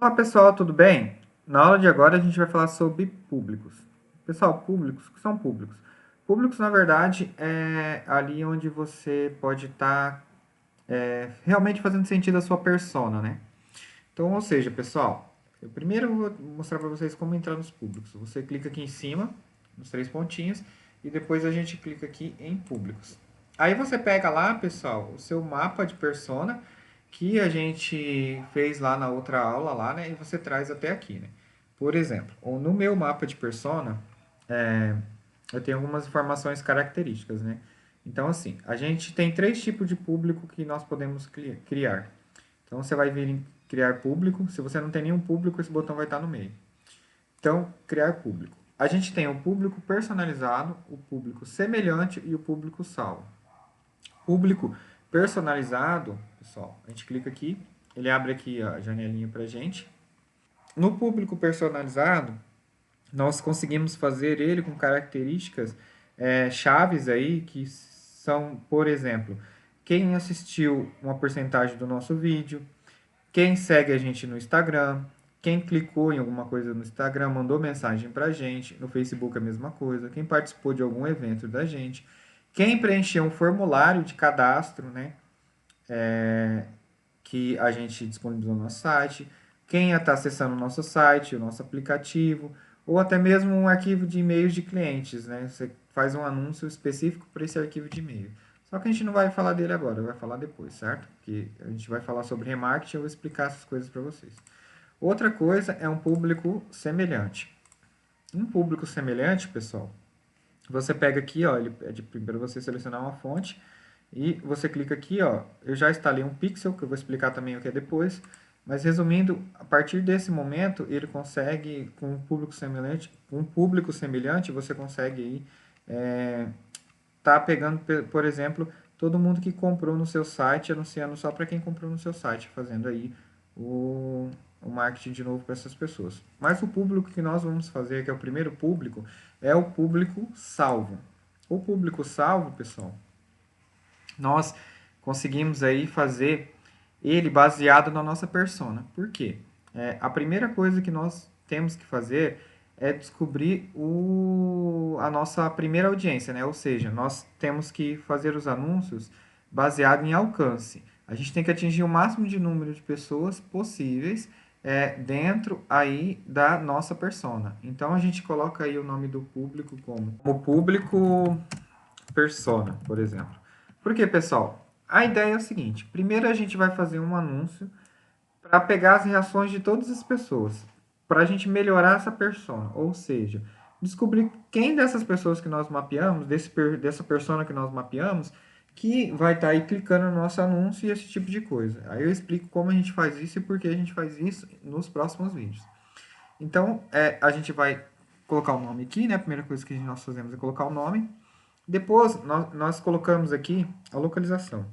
Olá pessoal, tudo bem? Na aula de agora a gente vai falar sobre públicos. Pessoal, públicos, o que são públicos? Públicos, na verdade, é ali onde você pode estar realmente fazendo sentido a sua persona, né? Então, ou seja, pessoal, eu primeiro vou mostrar para vocês como entrar nos públicos. Você clica aqui em cima, nos três pontinhos, e depois a gente clica aqui em públicos. Aí você pega lá, pessoal, o seu mapa de persona, que a gente fez lá na outra aula, lá, né? E você traz até aqui, né? Por exemplo, no meu mapa de persona, eu tenho algumas informações características, né? Então, assim, a gente tem três tipos de público que nós podemos criar. Então, você vai vir em criar público. Se você não tem nenhum público, esse botão vai estar no meio. Então, criar público. A gente tem o público personalizado, o público semelhante e o público salvo. Público personalizado, pessoal, a gente clica aqui, ele abre aqui a janelinha para a gente. No público personalizado, nós conseguimos fazer ele com características chaves aí, que são, por exemplo, quem assistiu uma porcentagem do nosso vídeo, quem segue a gente no Instagram, quem clicou em alguma coisa no Instagram, mandou mensagem pra gente, no Facebook a mesma coisa, quem participou de algum evento da gente, quem preencheu um formulário de cadastro, né, que a gente disponibilizou no nosso site, quem está acessando o nosso site, o nosso aplicativo, ou até mesmo um arquivo de e-mails de clientes, né? Você faz um anúncio específico para esse arquivo de e-mail. Só que a gente não vai falar dele agora, vai falar depois, certo? Porque a gente vai falar sobre remarketing e eu vou explicar essas coisas para vocês. Outra coisa é um público semelhante. Um público semelhante, pessoal, você pega aqui, ó, ele pede primeiro você selecionar uma fonte e você clica aqui, ó, eu já instalei um pixel, que eu vou explicar também o que é depois, mas resumindo, a partir desse momento, ele consegue, com um público semelhante, você consegue aí, tá pegando, por exemplo, todo mundo que comprou no seu site, anunciando só para quem comprou no seu site, fazendo aí o marketing de novo para essas pessoas. Mas o público que nós vamos fazer, que é o primeiro público, é o público salvo. O público salvo, pessoal, nós conseguimos aí fazer ele baseado na nossa persona. Por quê? A primeira coisa que nós temos que fazer é descobrir a nossa primeira audiência, né? Ou seja, nós temos que fazer os anúncios baseado em alcance. A gente tem que atingir o máximo de número de pessoas possíveis dentro aí da nossa persona. Então a gente coloca aí o nome do público como o público persona, por exemplo. Por quê, pessoal? A ideia é o seguinte: primeiro a gente vai fazer um anúncio para pegar as reações de todas as pessoas, para a gente melhorar essa persona, ou seja, descobrir quem dessas pessoas que nós mapeamos, dessa persona que nós mapeamos, que vai estar aí clicando no nosso anúncio e esse tipo de coisa. Aí eu explico como a gente faz isso e por que a gente faz isso nos próximos vídeos. Então, a gente vai colocar o nome aqui, né? A primeira coisa que nós fazemos é colocar o nome. Depois, nós colocamos aqui a localização.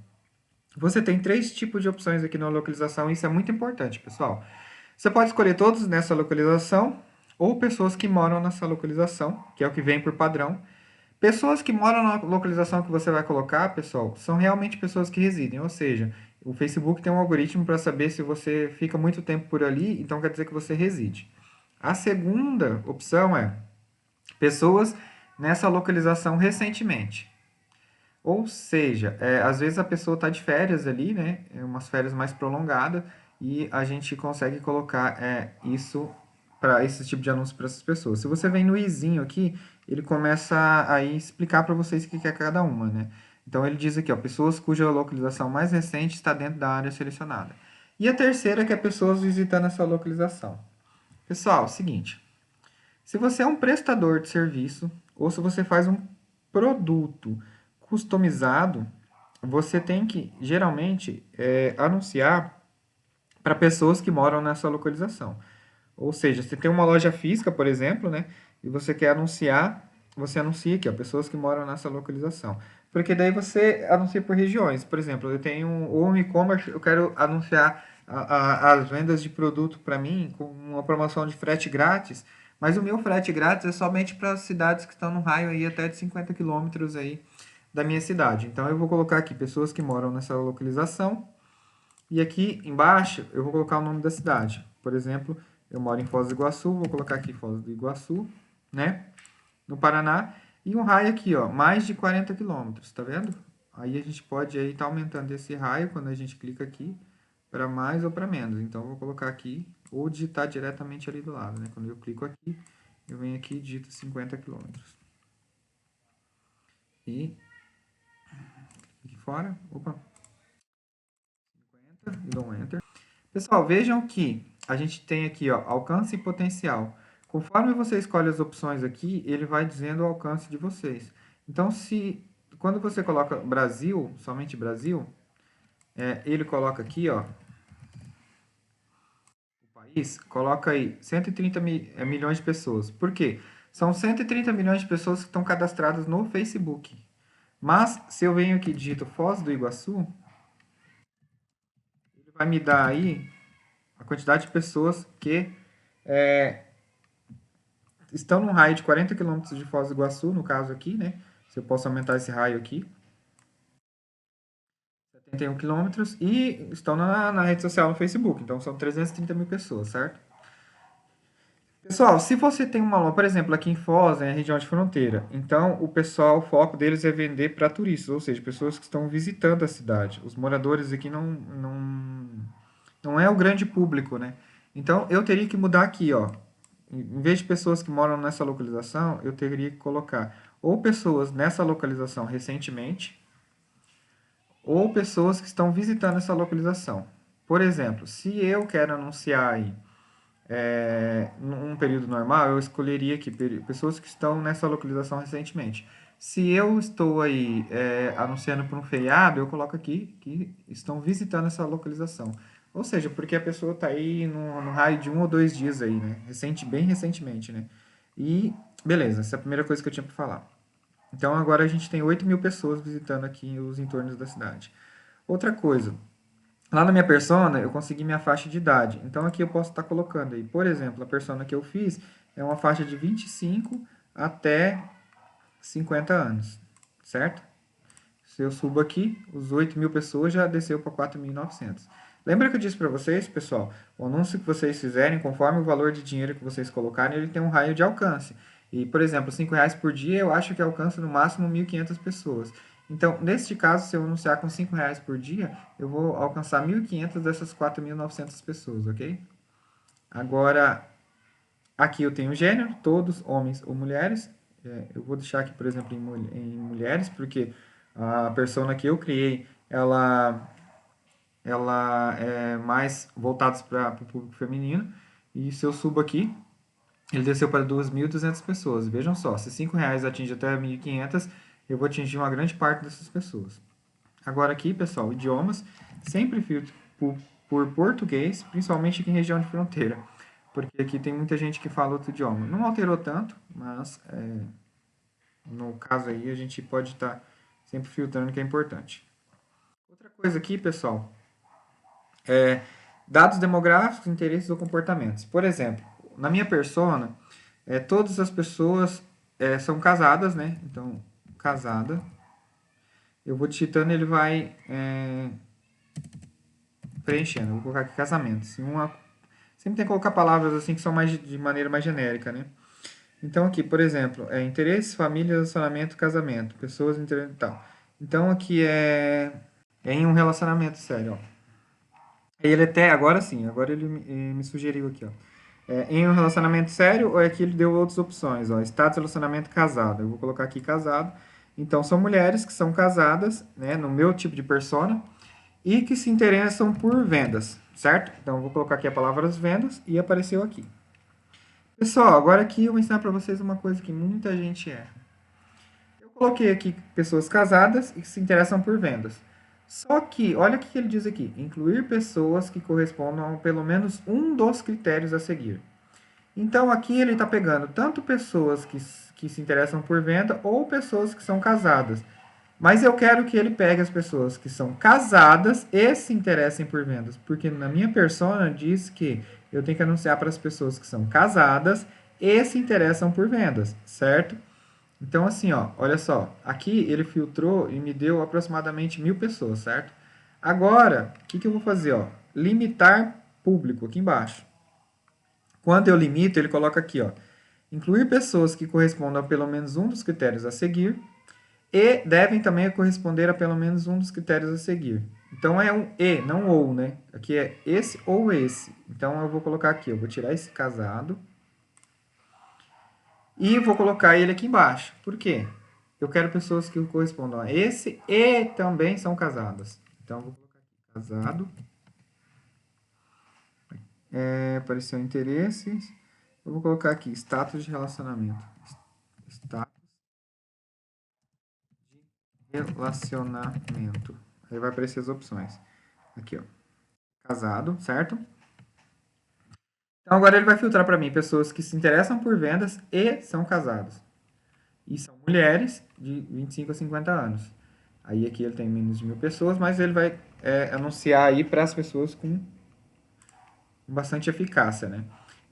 Você tem três tipos de opções aqui na localização, e isso é muito importante, pessoal. Você pode escolher todos nessa localização, ou pessoas que moram nessa localização, que é o que vem por padrão. Pessoas que moram na localização que você vai colocar, pessoal, são realmente pessoas que residem, ou seja, o Facebook tem um algoritmo para saber se você fica muito tempo por ali, então quer dizer que você reside. A segunda opção é pessoas nessa localização recentemente. Ou seja, às vezes a pessoa está de férias ali, né? Umas férias mais prolongadas, e a gente consegue colocar isso para esse tipo de anúncio para essas pessoas. Se você vem no izinho aqui, ele começa a explicar para vocês o que é cada uma, né? Então ele diz aqui, ó, pessoas cuja localização mais recente está dentro da área selecionada. E a terceira que é pessoas visitando essa localização. Pessoal, seguinte, se você é um prestador de serviço ou se você faz um produto customizado, você tem que geralmente anunciar para pessoas que moram nessa localização. Ou seja, você tem uma loja física, por exemplo, né? E você quer anunciar, você anuncia aqui, ó, pessoas que moram nessa localização. Porque daí você anuncia por regiões. Por exemplo, eu tenho um e-commerce, eu quero anunciar as vendas de produto para mim com uma promoção de frete grátis, mas o meu frete grátis é somente para cidades que estão no raio aí até de 50 quilômetros aí da minha cidade. Então eu vou colocar aqui pessoas que moram nessa localização e aqui embaixo eu vou colocar o nome da cidade. Por exemplo, eu moro em Foz do Iguaçu, vou colocar aqui Foz do Iguaçu, né? No Paraná. E um raio aqui, ó, mais de 40 quilômetros, tá vendo? Aí a gente pode aí tá aumentando esse raio quando a gente clica aqui para mais ou para menos. Então, eu vou colocar aqui ou digitar diretamente ali do lado, né? Quando eu clico aqui, eu venho aqui e digito 50 quilômetros. E aqui fora, opa, 50 e dou um Enter. Pessoal, vejam que a gente tem aqui, ó, alcance e potencial. Conforme você escolhe as opções aqui, ele vai dizendo o alcance de vocês. Então, quando você coloca Brasil, somente Brasil, ele coloca aqui, ó, o país, coloca aí 130 milhões de pessoas. Por quê? São 130 milhões de pessoas que estão cadastradas no Facebook. Mas, se eu venho aqui e digito Foz do Iguaçu, ele vai me dar aí a quantidade de pessoas que estão num raio de 40 quilômetros de Foz do Iguaçu, no caso aqui, né? Se eu posso aumentar esse raio aqui. 71 quilômetros e estão na rede social no Facebook. Então, são 330 mil pessoas, certo? Pessoal, se você tem uma loja, por exemplo, aqui em Foz, é a região de fronteira, então o pessoal, o foco deles é vender para turistas, ou seja, pessoas que estão visitando a cidade. Os moradores aqui não é o grande público, né? Então, eu teria que mudar aqui, ó. Em vez de pessoas que moram nessa localização, eu teria que colocar ou pessoas nessa localização recentemente, ou pessoas que estão visitando essa localização. Por exemplo, se eu quero anunciar aí num período normal, eu escolheria aqui pessoas que estão nessa localização recentemente. Se eu estou aí anunciando por um feriado, eu coloco aqui que estão visitando essa localização. Ou seja, porque a pessoa está aí no raio de 1 ou 2 dias aí, né? Bem recentemente, né? E beleza, essa é a primeira coisa que eu tinha para falar. Então agora a gente tem 8 mil pessoas visitando aqui os entornos da cidade. Outra coisa, lá na minha persona, eu consegui minha faixa de idade. Então, aqui eu posso estar colocando aí, por exemplo, a persona que eu fiz é uma faixa de 25 até 50 anos, certo? Se eu subo aqui, os 8 mil pessoas já desceu para 4.900. Lembra que eu disse para vocês, pessoal, o anúncio que vocês fizerem, conforme o valor de dinheiro que vocês colocarem, ele tem um raio de alcance. E, por exemplo, R$ 5 por dia, eu acho que alcança no máximo 1.500 pessoas. Então, neste caso, se eu anunciar com R$ 5 por dia, eu vou alcançar 1.500 dessas 4.900 pessoas, ok? Agora, aqui eu tenho gênero, todos, homens ou mulheres. Eu vou deixar aqui, por exemplo, em mulheres, porque a persona que eu criei, ela é mais voltada para o público feminino. E se eu subo aqui, ele desceu para 2.200 pessoas. Vejam só, se R$ 5 atinge até 1.500, eu vou atingir uma grande parte dessas pessoas. Agora aqui, pessoal, idiomas, sempre filtro por português, principalmente aqui em região de fronteira. Porque aqui tem muita gente que fala outro idioma. Não alterou tanto, mas no caso aí a gente pode estar sempre filtrando, que é importante. Outra coisa aqui, pessoal, dados demográficos, interesses ou comportamentos. Por exemplo, na minha persona, todas as pessoas são casadas, né? Então, casada. Eu vou digitando, ele vai preenchendo. Eu vou colocar aqui casamento. Sempre tem que colocar palavras assim que são de maneira mais genérica, né? Então, aqui, por exemplo, interesse, família, relacionamento, casamento, pessoas, interesse e tal. Então, aqui é em um relacionamento sério, ó. Ele até, agora sim, agora ele me sugeriu aqui, ó. Em um relacionamento sério, ou é que ele deu outras opções, ó. Status, relacionamento, casado. Eu vou colocar aqui casado. Então, são mulheres que são casadas, né, no meu tipo de persona, e que se interessam por vendas, certo? Então, eu vou colocar aqui a palavra vendas e apareceu aqui. Pessoal, agora aqui eu vou ensinar para vocês uma coisa que muita gente erra. Eu coloquei aqui pessoas casadas e que se interessam por vendas. Só que, olha o que ele diz aqui: incluir pessoas que correspondam a pelo menos um dos critérios a seguir. Então, aqui ele está pegando tanto pessoas que se interessam por venda ou pessoas que são casadas. Mas eu quero que ele pegue as pessoas que são casadas e se interessem por vendas. Porque na minha persona diz que eu tenho que anunciar para as pessoas que são casadas e se interessam por vendas, certo? Então, assim, ó, olha só. Aqui ele filtrou e me deu aproximadamente 1.000 pessoas, certo? Agora, o que eu vou fazer? Ó? Limitar público aqui embaixo. Quando eu limito, ele coloca aqui, ó, incluir pessoas que correspondam a pelo menos um dos critérios a seguir e devem também corresponder a pelo menos um dos critérios a seguir. Então, é um e, não ou, né? Aqui é esse ou esse. Então, eu vou colocar aqui, eu vou tirar esse casado e vou colocar ele aqui embaixo. Por quê? Eu quero pessoas que correspondam a esse e também são casadas. Então, eu vou colocar aqui, casado. Apareceu interesses. Eu vou colocar aqui, status de relacionamento. Status de relacionamento. Aí vai aparecer as opções. Aqui, ó. Casado, certo? Então, agora ele vai filtrar para mim pessoas que se interessam por vendas e são casadas. E são mulheres de 25 a 50 anos. Aí aqui ele tem menos de 1.000 pessoas, mas ele vai anunciar aí para as pessoas com bastante eficácia, né?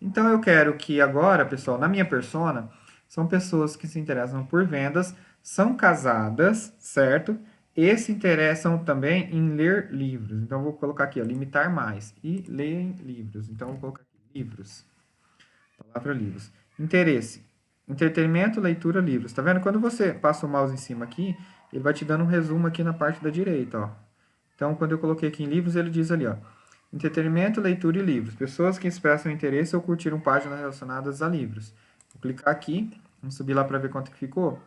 Então eu quero que agora, pessoal, na minha persona, são pessoas que se interessam por vendas, são casadas, certo? E se interessam também em ler livros. Então eu vou colocar aqui, ó, limitar mais. E leem livros. Então eu vou colocar aqui, livros. Palavra livros. Interesse. Entretenimento, leitura, livros. Tá vendo? Quando você passa o mouse em cima aqui, ele vai te dando um resumo aqui na parte da direita, ó. Então, quando eu coloquei aqui em livros, ele diz ali, ó. Entretenimento, leitura e livros. Pessoas que expressam interesse ou curtiram páginas relacionadas a livros. Vou clicar aqui, vamos subir lá para ver quanto que ficou.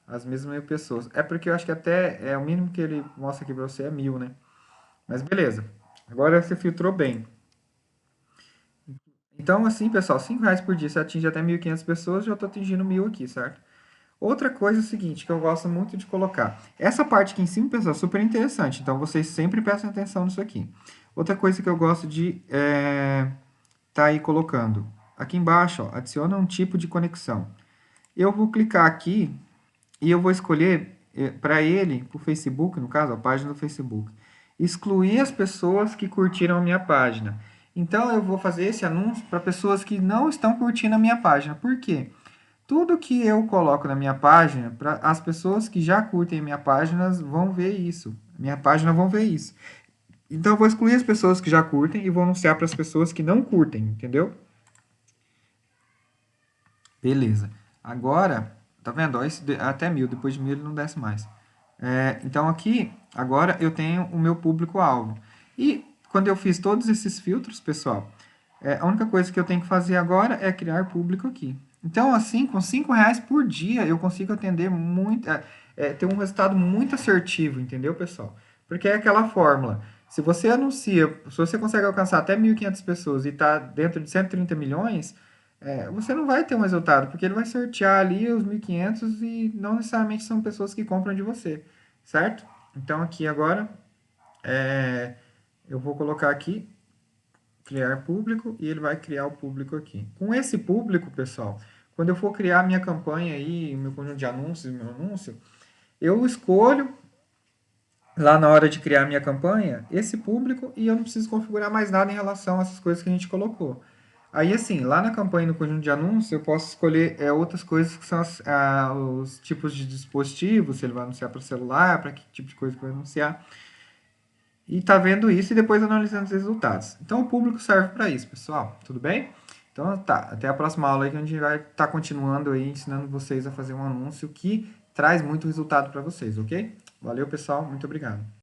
As mesmas 1.000 pessoas. É porque eu acho que até o mínimo que ele mostra aqui para você é 1.000, né? Mas beleza. Agora você filtrou bem. Então, assim, pessoal, R$ 5 por dia, você atinge até 1.500 pessoas, já estou atingindo 1.000 aqui, certo? Outra coisa é o seguinte, que eu gosto muito de colocar. Essa parte aqui em cima, pessoal, é super interessante, então vocês sempre prestem atenção nisso aqui. Outra coisa que eu gosto de tá aí colocando. Aqui embaixo, ó, adiciona um tipo de conexão. Eu vou clicar aqui e eu vou escolher para ele, para o Facebook, no caso, a página do Facebook, excluir as pessoas que curtiram a minha página. Então, eu vou fazer esse anúncio para pessoas que não estão curtindo a minha página. Por quê? Tudo que eu coloco na minha página, as pessoas que já curtem a minha página vão ver isso. Minha página vão ver isso. Então, eu vou excluir as pessoas que já curtem e vou anunciar para as pessoas que não curtem, entendeu? Beleza. Agora, tá vendo? Ó, até 1.000, depois de 1.000 ele não desce mais. Então, aqui, agora eu tenho o meu público-alvo. E quando eu fiz todos esses filtros, pessoal, a única coisa que eu tenho que fazer agora é criar público aqui. Então, assim, com R$ 5 por dia, eu consigo atender muito, ter um resultado muito assertivo, entendeu, pessoal? Porque é aquela fórmula. Se você anuncia, se você consegue alcançar até 1.500 pessoas e está dentro de 130 milhões, você não vai ter um resultado, porque ele vai sortear ali os 1.500 e não necessariamente são pessoas que compram de você, certo? Então, aqui agora, eu vou colocar aqui, criar público, e ele vai criar o público aqui. Com esse público, pessoal, quando eu for criar minha campanha aí, meu conjunto de anúncios, meu anúncio, eu escolho lá na hora de criar minha campanha esse público e eu não preciso configurar mais nada em relação a essas coisas que a gente colocou. Aí, assim, lá na campanha no conjunto de anúncios, eu posso escolher outras coisas que são os tipos de dispositivos, se ele vai anunciar para celular, para que tipo de coisa que vai anunciar. E tá vendo isso e depois analisando os resultados. Então, o público serve para isso, pessoal. Tudo bem? Então, tá. Até a próxima aula aí que a gente vai estar continuando aí, ensinando vocês a fazer um anúncio que traz muito resultado para vocês, ok? Valeu, pessoal. Muito obrigado.